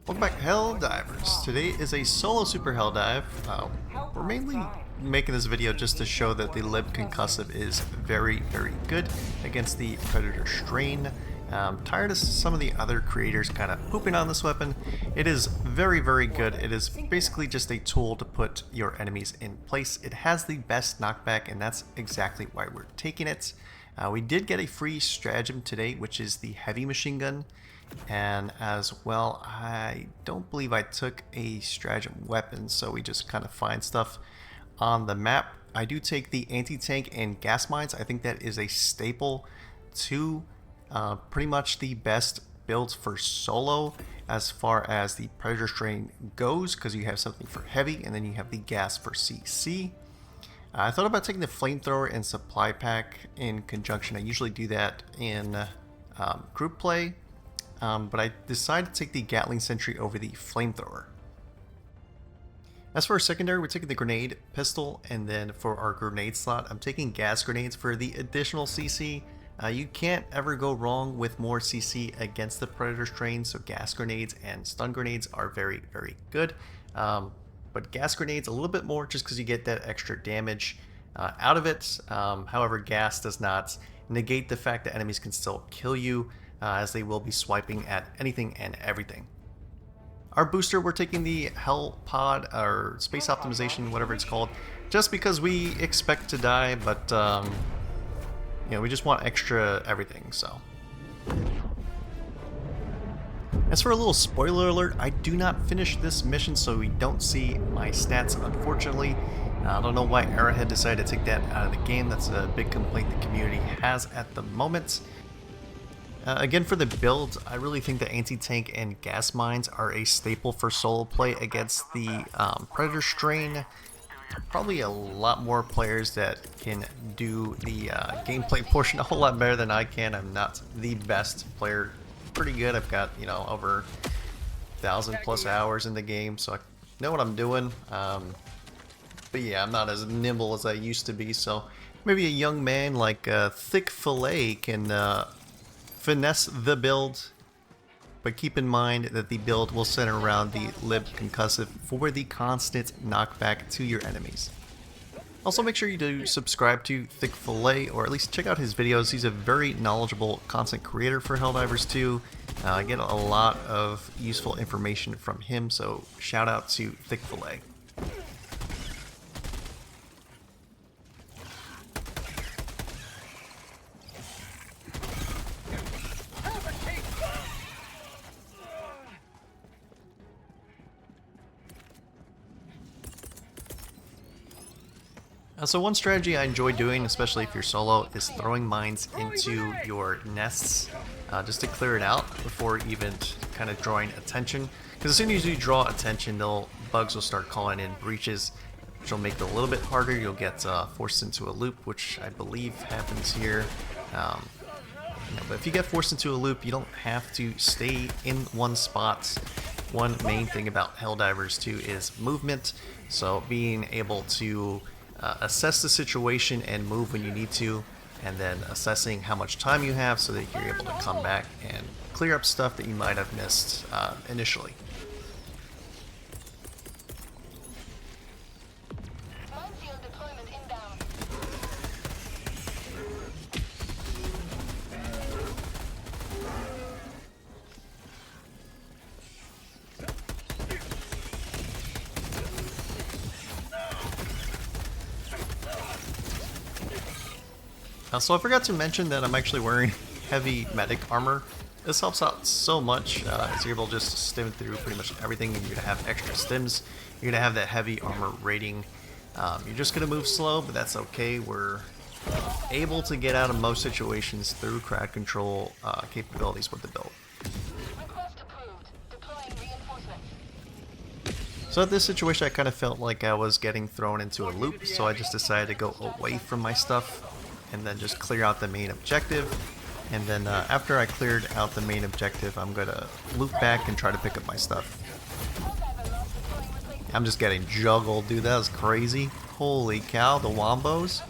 Welcome back, Helldivers. Today is a solo Super Helldive. We're mainly making this video just to show that the Lib Concussive is very, very good against the Predator Strain. Tired of some of the other creators kind of pooping on this weapon. It is very, very good. It is basically just a tool to put your enemies in place. It has the best knockback, and that's exactly why we're taking it. We did get a free stratagem today, which is the heavy machine gun. And as well, I don't believe I took a stratagem weapon, so we just kind of find stuff on the map. I do take the anti-tank and gas mines. I think that is a staple to pretty much the best builds for solo as far as the Predator Strain goes, because you have something for heavy and then you have the gas for CC. I thought about taking the flamethrower and supply pack in conjunction. I usually do that in group play. But I decided to take the Gatling Sentry over the flamethrower. As for our secondary, we're taking the grenade, pistol, and then for our grenade slot, I'm taking gas grenades for the additional CC. You can't ever go wrong with more CC against the Predator Strain, so gas grenades and stun grenades are very, very good. But gas grenades a little bit more just because you get that extra damage out of it. However, gas does not negate the fact that enemies can still kill you, as they will be swiping at anything and everything. Our booster, we're taking the Hell Pod, or Space Optimization, whatever it's called, just because we expect to die, but you know, we just want extra everything, so. As for a little spoiler alert, I do not finish this mission, so we don't see my stats, unfortunately. I don't know why Arrowhead decided to take that out of the game. That's a big complaint the community has at the moment. Again, for the build, I really think the anti-tank and gas mines are a staple for solo play against the Predator Strain. Probably a lot more players that can do the gameplay portion a whole lot better than I can. I'm not the best player. Pretty good. I've got, you know, over 1,000+ hours in the game, so I know what I'm doing. But yeah, I'm not as nimble as I used to be, so maybe a young man like Thick Fillet can finesse the build, but keep in mind that the build will center around the Lib Concussive for the constant knockback to your enemies. Also, make sure you do subscribe to Thick Fillet, or at least check out his videos. He's a very knowledgeable content creator for Helldivers 2. I get a lot of useful information from him, so shout out to Thick Fillet. So one strategy I enjoy doing, especially if you're solo, is throwing mines into your nests just to clear it out before even kind of drawing attention. Because as soon as you draw attention, bugs will start calling in breaches, which will make it a little bit harder. You'll get forced into a loop, which I believe happens here. But if you get forced into a loop, you don't have to stay in one spot. One main thing about Helldivers 2 is movement, so being able to assess the situation and move when you need to, and then assessing how much time you have so that you're able to come back and clear up stuff that you might have missed initially. So I forgot to mention that I'm actually wearing heavy medic armor. This helps out so much, as you're able to just stim through pretty much everything, and you're going to have extra stims. You're going to have that heavy armor rating. You're just going to move slow, but that's okay. We're able to get out of most situations through crowd control capabilities with the build. So at this situation, I kind of felt like I was getting thrown into a loop, so I just decided to go away from my stuff and then just clear out the main objective. And then after I cleared out the main objective, I'm gonna loop back and try to pick up my stuff. I'm just getting juggled, dude. That was crazy. Holy cow, the wombos.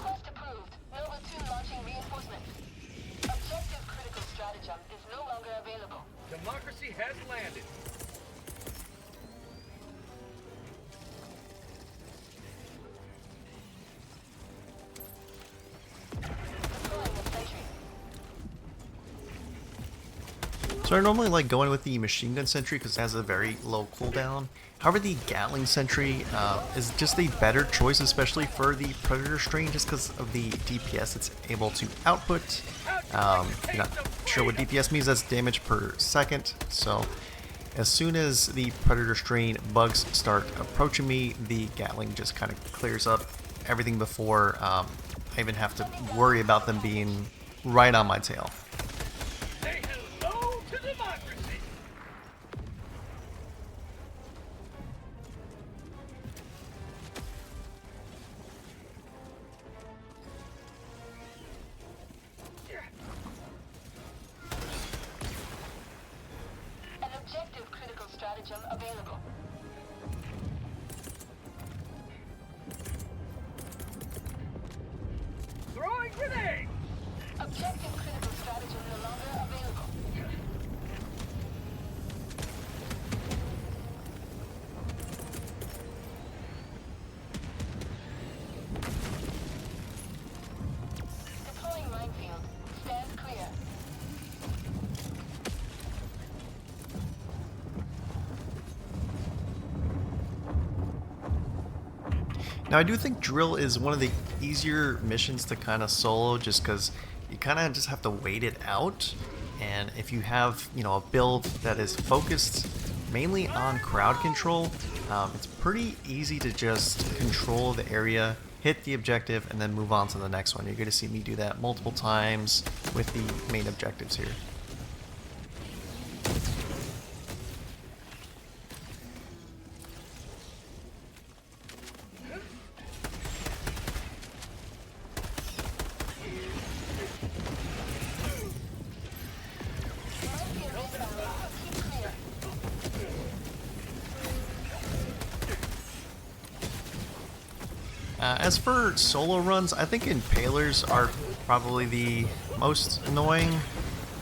Democracy has landed. So I normally like going with the machine gun sentry because it has a very low cooldown. However, the Gatling sentry is just a better choice, especially for the Predator strain, just because of the DPS it's able to output. You're not sure what DPS means, that's damage per second. So as soon as the Predator strain bugs start approaching me, the Gatling just kind of clears up everything before I even have to worry about them being right on my tail. Stratagem available. Throwing grenade! Objective critical stratagem no longer available. Deploying minefield. Stand clear. Now I do think drill is one of the easier missions to kind of solo, just because you kind of just have to wait it out, and if you have, you know, a build that is focused mainly on crowd control, it's pretty easy to just control the area, hit the objective, and then move on to the next one. You're going to see me do that multiple times with the main objectives here. As for solo runs, I think impalers are probably the most annoying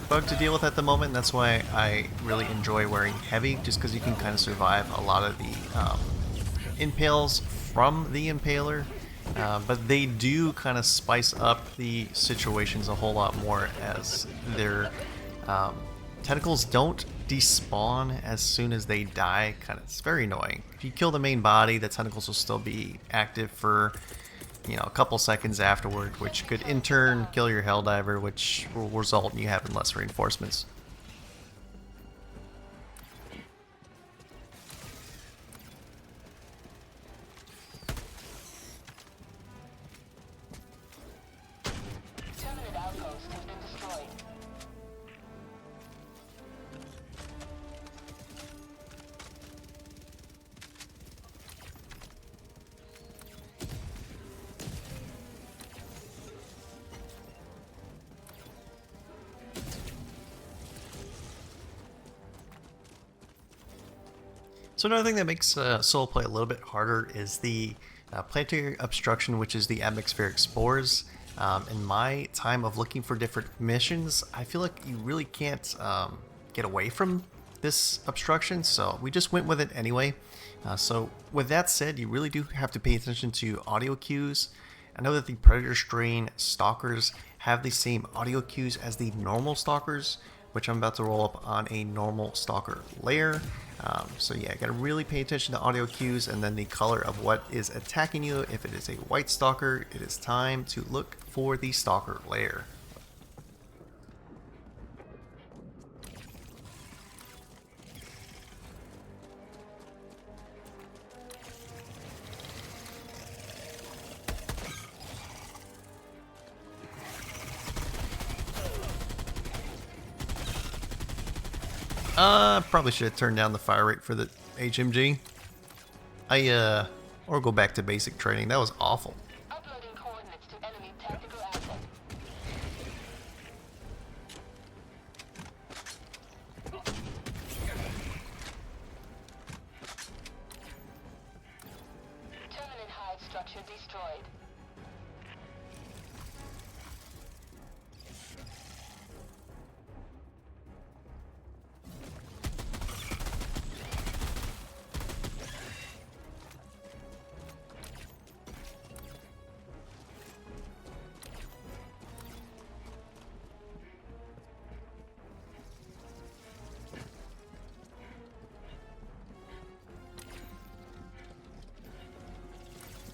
bug to deal with at the moment. That's why I really enjoy wearing heavy, just because you can kind of survive a lot of the impales from the impaler. But they do kind of spice up the situations a whole lot more, as their tentacles don't despawn as soon as they die. It's very annoying. If you kill the main body, the tentacles will still be active for, you know, a couple seconds afterward, which could in turn kill your Helldiver, which will result in you having less reinforcements. Terminid outpost has been destroyed. So another thing that makes solo play a little bit harder is the planetary obstruction, which is the atmospheric spores. In my time of looking for different missions, I feel like you really can't get away from this obstruction, so we just went with it anyway. So with that said, you really do have to pay attention to audio cues. I know that the Predator Strain Stalkers have the same audio cues as the normal Stalkers, which I'm about to roll up on a normal Stalker layer. So yeah, gotta really pay attention to audio cues and then the color of what is attacking you. If it is a white Stalker, it is time to look for the Stalker layer. Probably should have turned down the fire rate for the HMG. Or go back to basic training. That was awful. Uploading coordinates to enemy tactical asset. Terminid hive structure destroyed.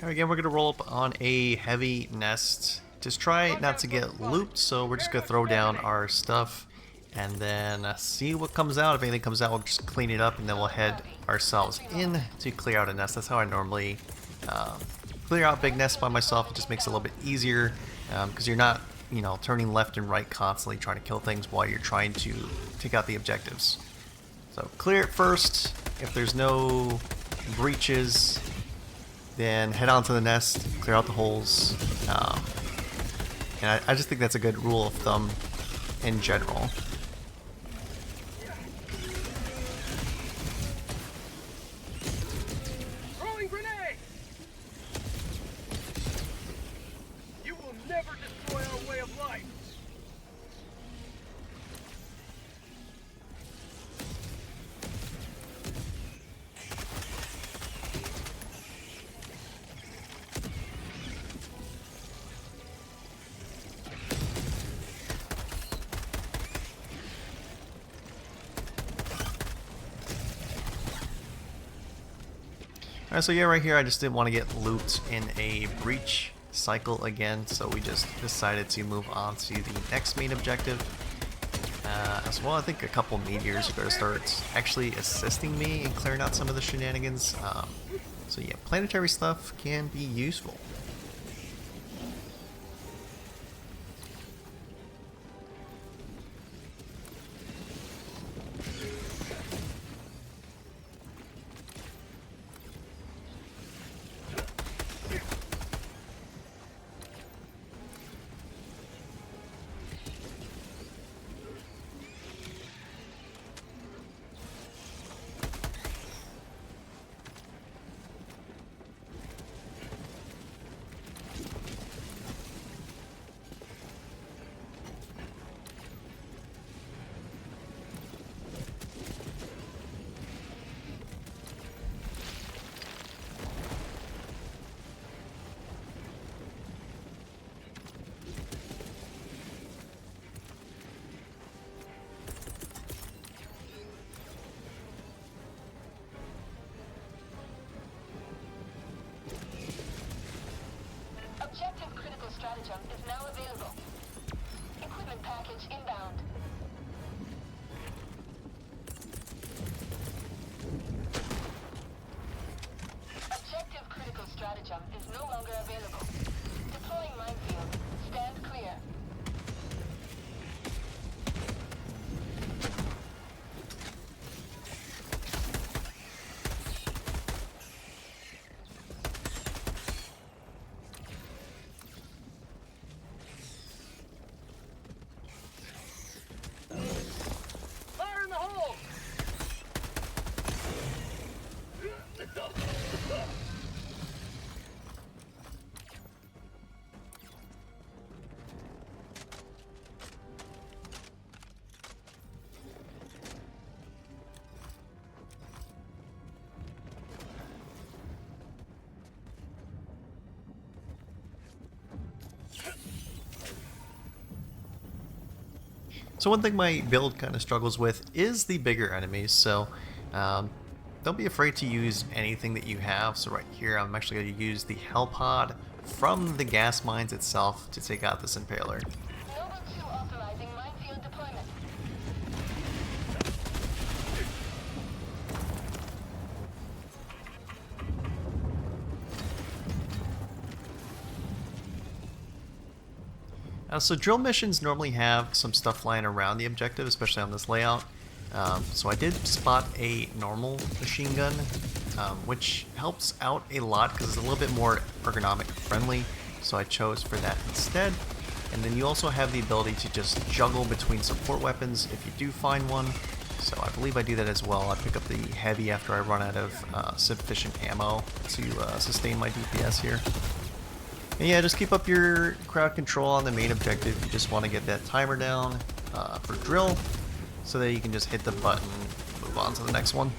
Now again, we're going to roll up on a heavy nest. Just try not to get looped, so we're just going to throw down our stuff and then see what comes out. If anything comes out, we'll just clean it up and then we'll head ourselves in to clear out a nest. That's how I normally clear out big nests by myself. It just makes it a little bit easier because you're not, you know, turning left and right constantly trying to kill things while you're trying to take out the objectives. So clear it first. If there's no breaches, then head on to the nest, clear out the holes. And I just think that's a good rule of thumb in general. Throwing grenade! You will never destroy our way of life! Alright, so yeah, right here I just didn't want to get looped in a breach cycle again, so we just decided to move on to the next main objective. As well, I think a couple meteors are going to start actually assisting me in clearing out some of the shenanigans. So yeah, planetary stuff can be useful. Objective critical stratagem is now available. Equipment package inbound. Objective critical stratagem is no longer available. Deploying minefield. Stand clear. Fire in the hole! So one thing my build kind of struggles with is the bigger enemies, so don't be afraid to use anything that you have. So right here I'm actually going to use the Hell Pod from the gas mines itself to take out this Impaler. Noble 2 authorizing minefield deployment. So drill missions normally have some stuff lying around the objective, especially on this layout. So I did spot a normal machine gun, which helps out a lot because it's a little bit more ergonomic friendly, so I chose for that instead. And then you also have the ability to just juggle between support weapons if you do find one. So I believe I do that as well. I pick up the heavy after I run out of sufficient ammo to sustain my DPS here. And yeah, just keep up your crowd control on the main objective. You just want to get that timer down for drill so that you can just hit the button and move on to the next one.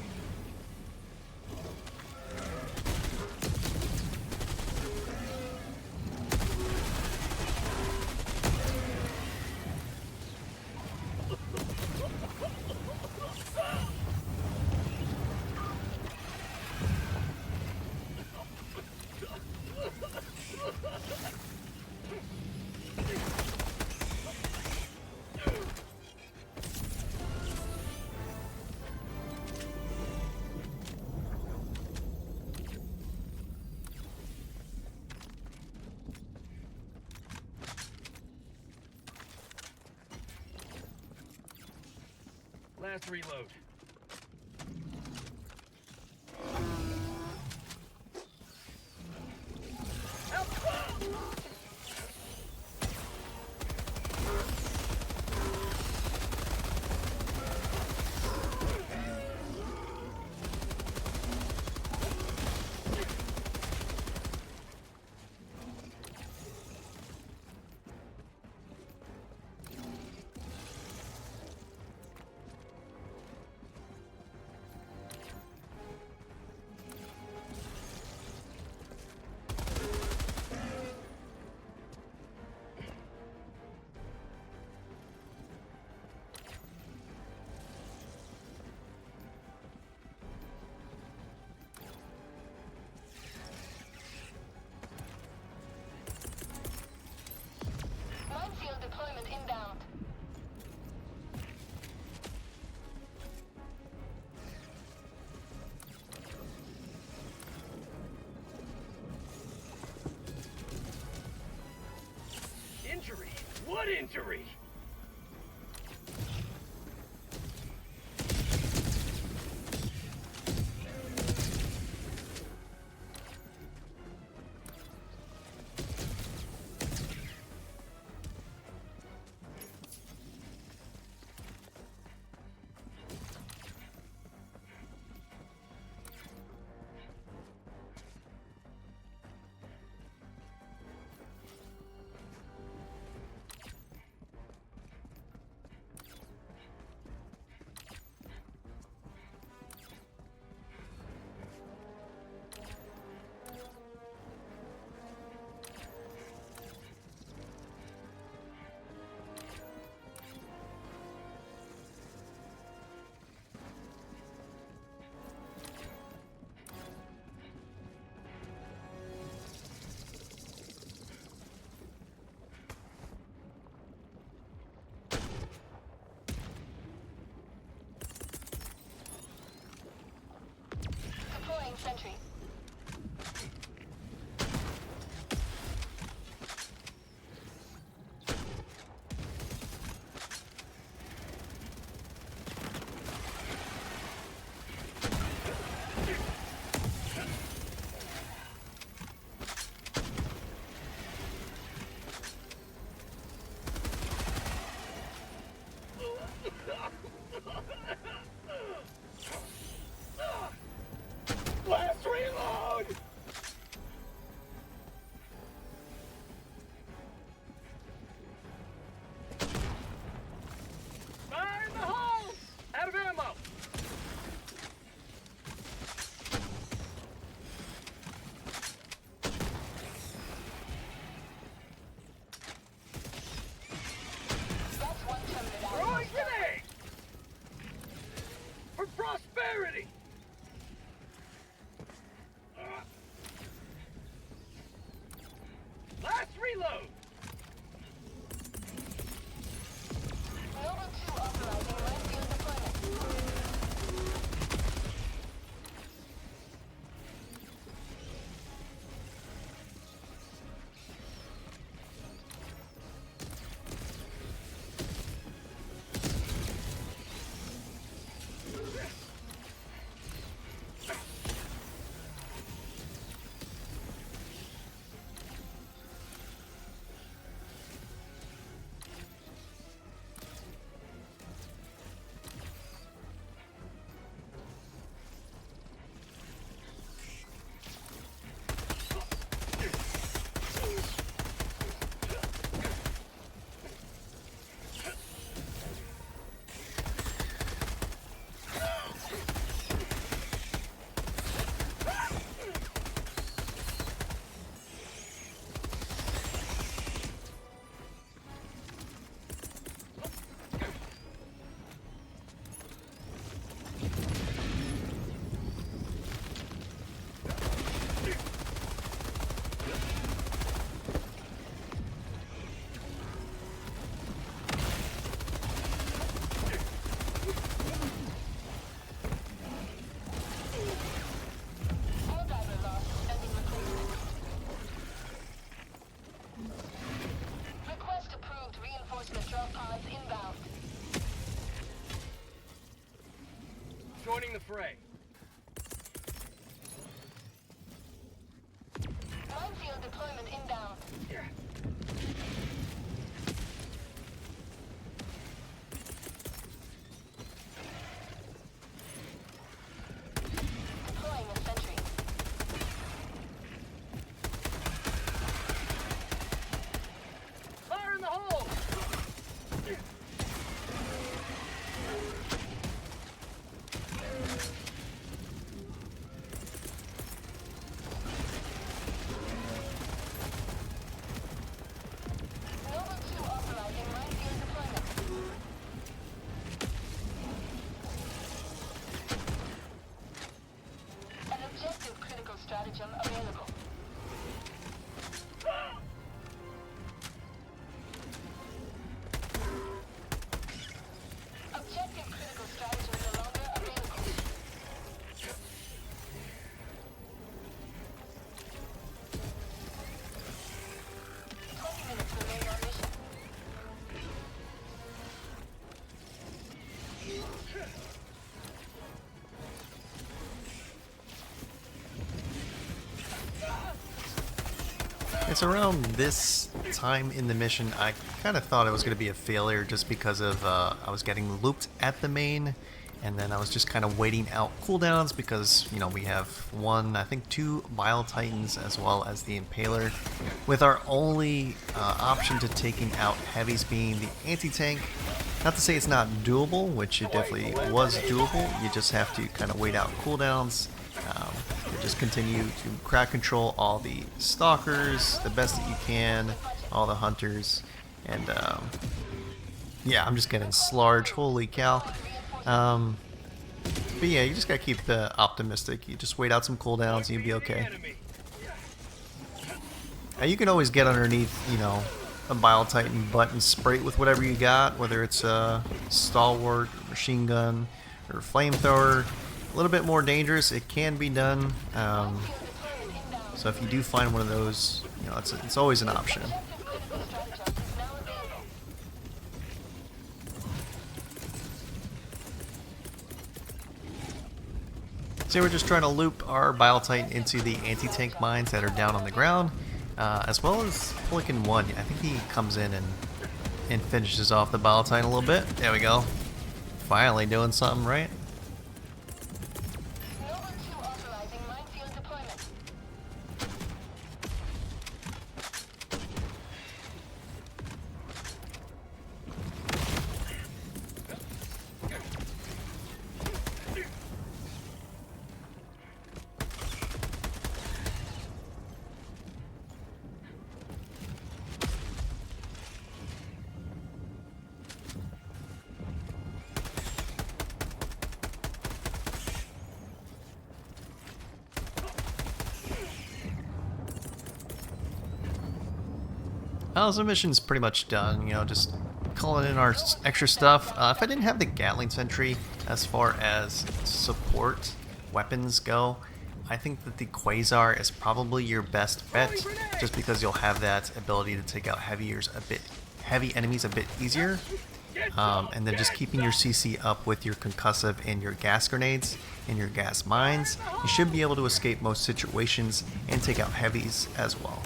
last reload. Minefield deployment inbound. Injury? What injury? Deploying sentry. Last reload! joining the fray. Minefield deployment inbound. Deploying a sentry. Fire in the hole! Rover 2 authorizing minefield deployment. An objective critical stratagem available. Objective critical stratagem no longer available. 20 minutes remain on mission. It's around this time in the mission I kind of thought it was going to be a failure just because of I was getting looped at the main, and then I was just kind of waiting out cooldowns because, you know, we have one, I think two Bile Titans as well as the Impaler, with our only option to taking out heavies being the anti-tank. Not to say it's not doable, which it definitely was doable, you just have to kind of wait out cooldowns. You just continue to crowd control all the stalkers the best that you can, all the hunters, and yeah, I'm just getting slarge, holy cow. But yeah, you just gotta keep optimistic. You just wait out some cooldowns and you'll be okay. And you can always get underneath, you know, a Bile Titan butt and spray it with whatever you got, whether it's a stalwart, or machine gun, or flamethrower. A little bit more dangerous, it can be done. So if you do find one of those, you know, it's always an option. So we're just trying to loop our Bile Titan into the anti-tank mines that are down on the ground, as well as Pelican 1. I think he comes in and finishes off the Bile Titan a little bit. There we go. Finally doing something right. Rover 2 authorizing minefield deployment. So the mission's pretty much done, you know, just calling in our extra stuff. If I didn't have the Gatling Sentry as far as support weapons go, I think that the Quasar is probably your best bet, just because you'll have that ability to take out heavy enemies a bit easier. And then just keeping your CC up with your concussive and your gas grenades and your gas mines, you should be able to escape most situations and take out heavies as well.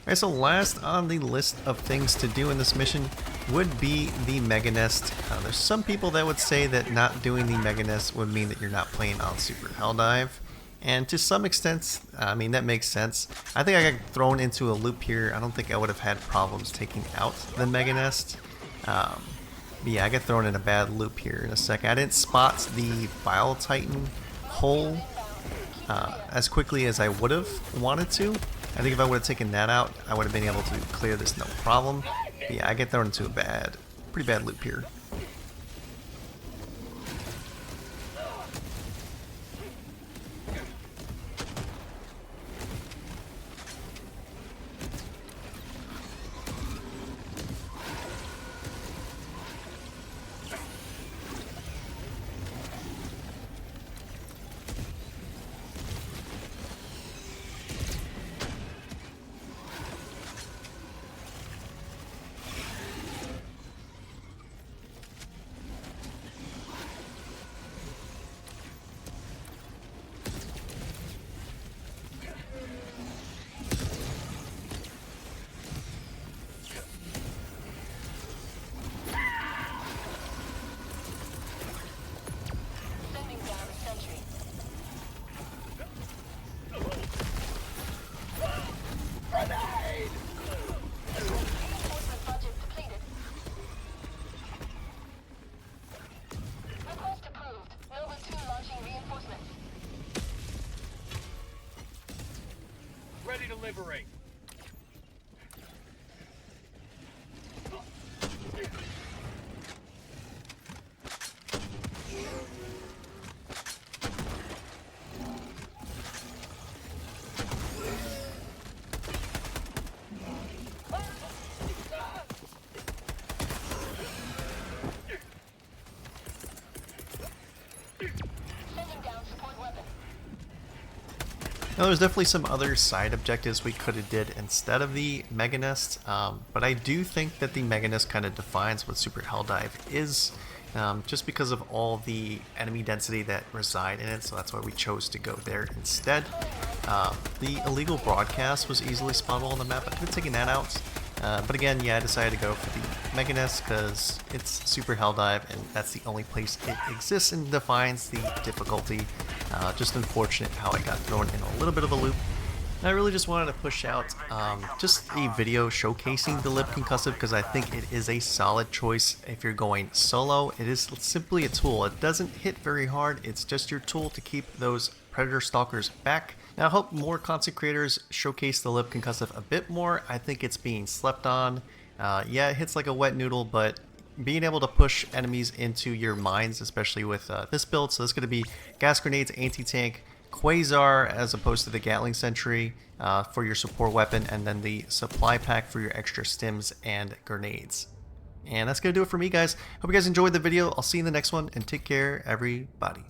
Alright, so last on the list of things to do in this mission would be the Mega Nest. There's some people that would say that not doing the Mega Nest would mean that you're not playing on Super Helldive. And to some extent, I mean, that makes sense. I think I got thrown into a loop here. I don't think I would have had problems taking out the Mega Nest. Yeah, I got thrown in a bad loop here in a second. I didn't spot the Bile Titan hole as quickly as I would have wanted to. I think if I would have taken that out, I would have been able to clear this no problem. But yeah, I get thrown into a pretty bad loop here. Ready to liberate. Now, there's definitely some other side objectives we could have did instead of the Mega Nest, but I do think that the Mega Nest kind of defines what Super Helldive is, just because of all the enemy density that reside in it, so that's why we chose to go there instead. The illegal broadcast was easily spawnable on the map. I could have taken that out, but again, yeah, I decided to go for the Mega Nest because it's Super Helldive and that's the only place it exists and defines the difficulty. Just unfortunate how I got thrown in a little bit of a loop. And I really just wanted to push out just a video showcasing the Lib Concussive because I think it is a solid choice if you're going solo. It is simply a tool. It doesn't hit very hard. It's just your tool to keep those Predator Stalkers back. Now I hope more content creators showcase the Lib Concussive a bit more. I think it's being slept on. Yeah, it hits like a wet noodle, but being able to push enemies into your mines, especially with this build, so it's going to be gas grenades, anti-tank, Quasar as opposed to the Gatling Sentry for your support weapon, and then the supply pack for your extra stims and grenades. And that's going to do it for me, guys. Hope you guys enjoyed the video. I'll see you in the next one, and take care, everybody.